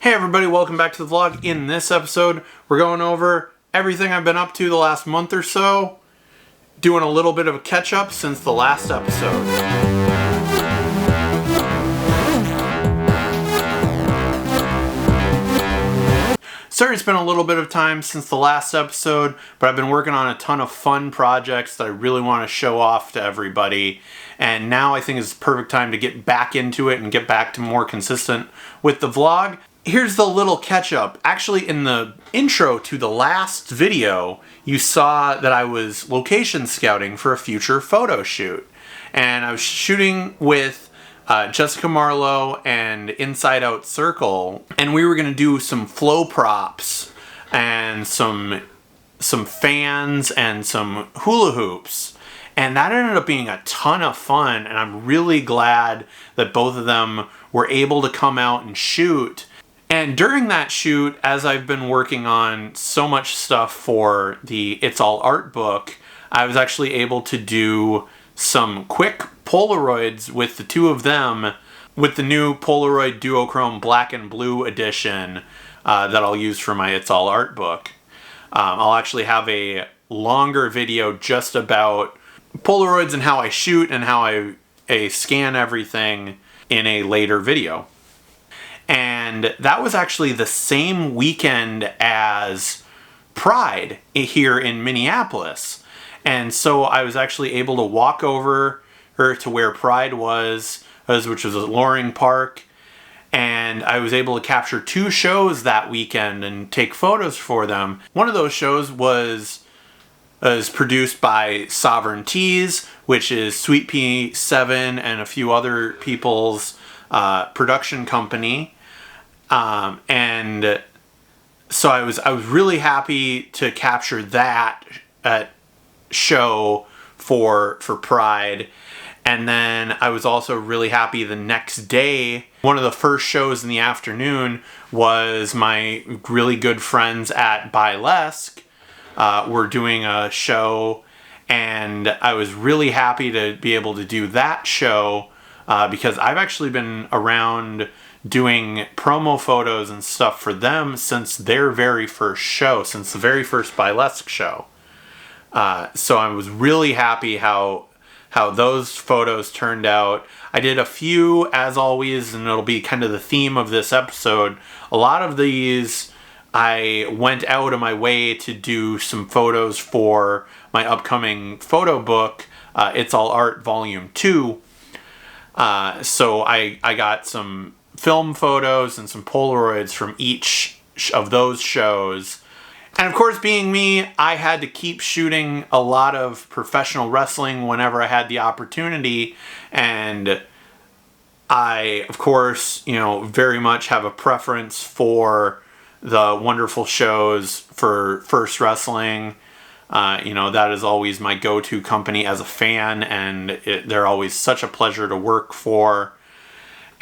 Hey everybody, welcome back to the vlog. In this episode, we're going over everything I've been up to the last month or so, doing a little bit of a catch-up since the last episode. Sorry it's been a little bit of time since the last episode, but I've been working on a ton of fun projects that I really want to show off to everybody. And now I think is the perfect time to get back into it and get back to more consistent with the vlog. Here's the little catch-up. Actually, in the intro to the last video, you saw that I was location scouting for a future photo shoot. And I was shooting with Jessica Marlowe and Inside Out Circle, and we were going to do some flow props and some fans and some hula hoops. And that ended up being a ton of fun, and I'm really glad that both of them were able to come out and shoot. And during that shoot, as I've been working on so much stuff for the It's All Art book, I was actually able to do some quick Polaroids with the two of them with the new Polaroid Duochrome Black and Blue edition that I'll use for my It's All Art book. I'll actually have a longer video just about Polaroids and how I shoot and how I scan everything in a later video. And that was actually the same weekend as Pride here in Minneapolis. And so I was actually able to walk over to where Pride was, which was at Loring Park. And I was able to capture two shows that weekend and take photos for them. One of those shows was produced by SovereignTease, which is Sweet Pea 7 and a few other people's production company. And so I was really happy to capture that show for Pride. And then I was also really happy the next day. One of the first shows in the afternoon was my really good friends at BiLesque were doing a show, and I was really happy to be able to do that show because I've actually been around doing promo photos and stuff for them since their very first show, since the very first BiLesque show. So I was really happy how those photos turned out. I did a few, as always, and it'll be kind of the theme of this episode. A lot of these, I went out of my way to do some photos for my upcoming photo book, It's All Art Volume 2. So I got some film photos and some Polaroids from each of those shows. And of course, being me, I had to keep shooting a lot of professional wrestling whenever I had the opportunity. And I, of course, very much have a preference for the wonderful shows for F1Rst Wrestling. That is always my go-to company as a fan, and they're always such a pleasure to work for.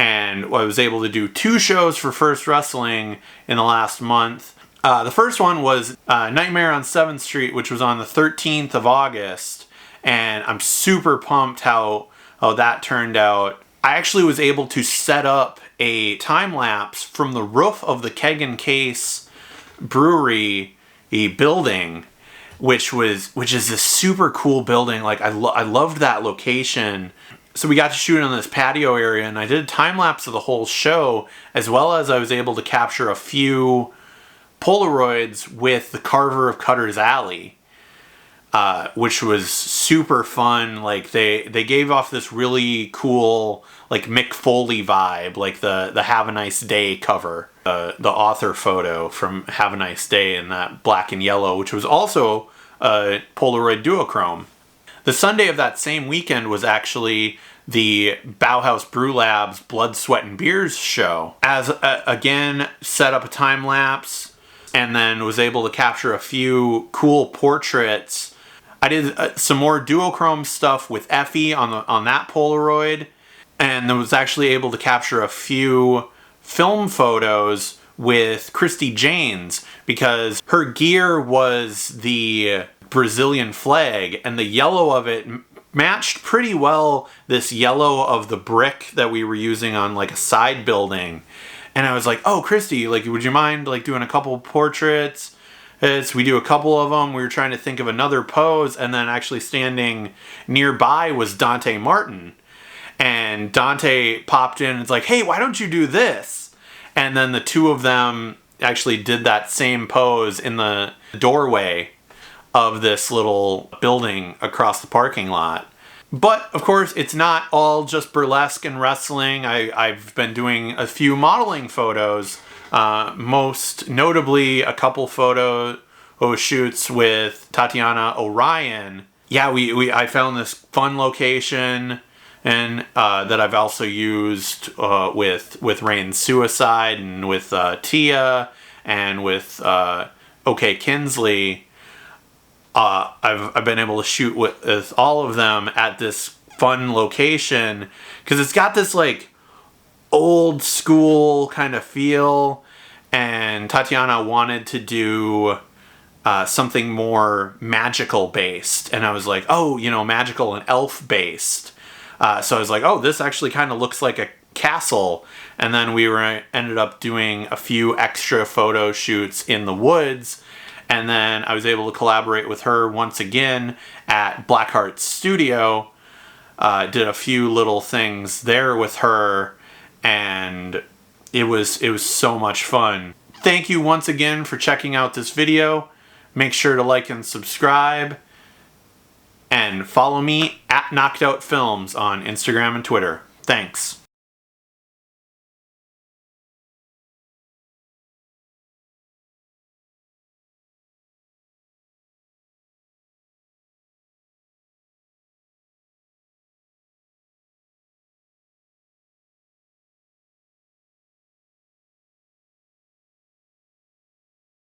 And I was able to do two shows for F1Rst Wrestling in the last month. The first one was Nightmare on 7th Street, which was on the 13th of August. And I'm super pumped how that turned out. I actually was able to set up a time-lapse from the roof of the Keg and Case brewery building, which is this super cool building. Like I loved that location. So we got to shoot on this patio area, and I did a time-lapse of the whole show, as well as I was able to capture a few Polaroids with the Carver of Cutter's Alley, which was super fun. Like they gave off this really cool, like Mick Foley vibe, like the Have a Nice Day cover, the author photo from Have a Nice Day in that black and yellow, which was also a Polaroid Duochrome. The Sunday of that same weekend was actually the Bauhaus Brew Labs Blood, Sweat, and Beers show. As, again, set up a time-lapse and then was able to capture a few cool portraits. I did some more duochrome stuff with Effie on that Polaroid, and was actually able to capture a few film photos with Christy Janes, because her gear was the Brazilian flag, and the yellow of it matched pretty well this yellow of the brick that we were using on like a side building. And I was like, oh, Christy, like, would you mind like doing a couple portraits? We do a couple of them. We were trying to think of another pose, and then actually standing nearby was Dante Martin. And Dante popped in and was like, hey, why don't you do this? And then the two of them actually did that same pose in the doorway of this little building across the parking lot. But, of course, it's not all just burlesque and wrestling. I've been doing a few modeling photos, most notably a couple photo shoots with Titania Orion. Yeah, I found this fun location, and that I've also used with Rain's Suicide and with Tia and with OK Kinsley. I've been able to shoot with all of them at this fun location because it's got this like old school kind of feel, and Tatiana wanted to do something more magical based, and I was like, oh, magical and elf based. So I was like, oh, this actually kind of looks like a castle. And then we ended up doing a few extra photo shoots in the woods. And then I was able to collaborate with her once again at Blackheart Studio. Did a few little things there with her, and it was so much fun. Thank you once again for checking out this video. Make sure to like and subscribe, and follow me at Knocked Out Films on Instagram and Twitter. Thanks.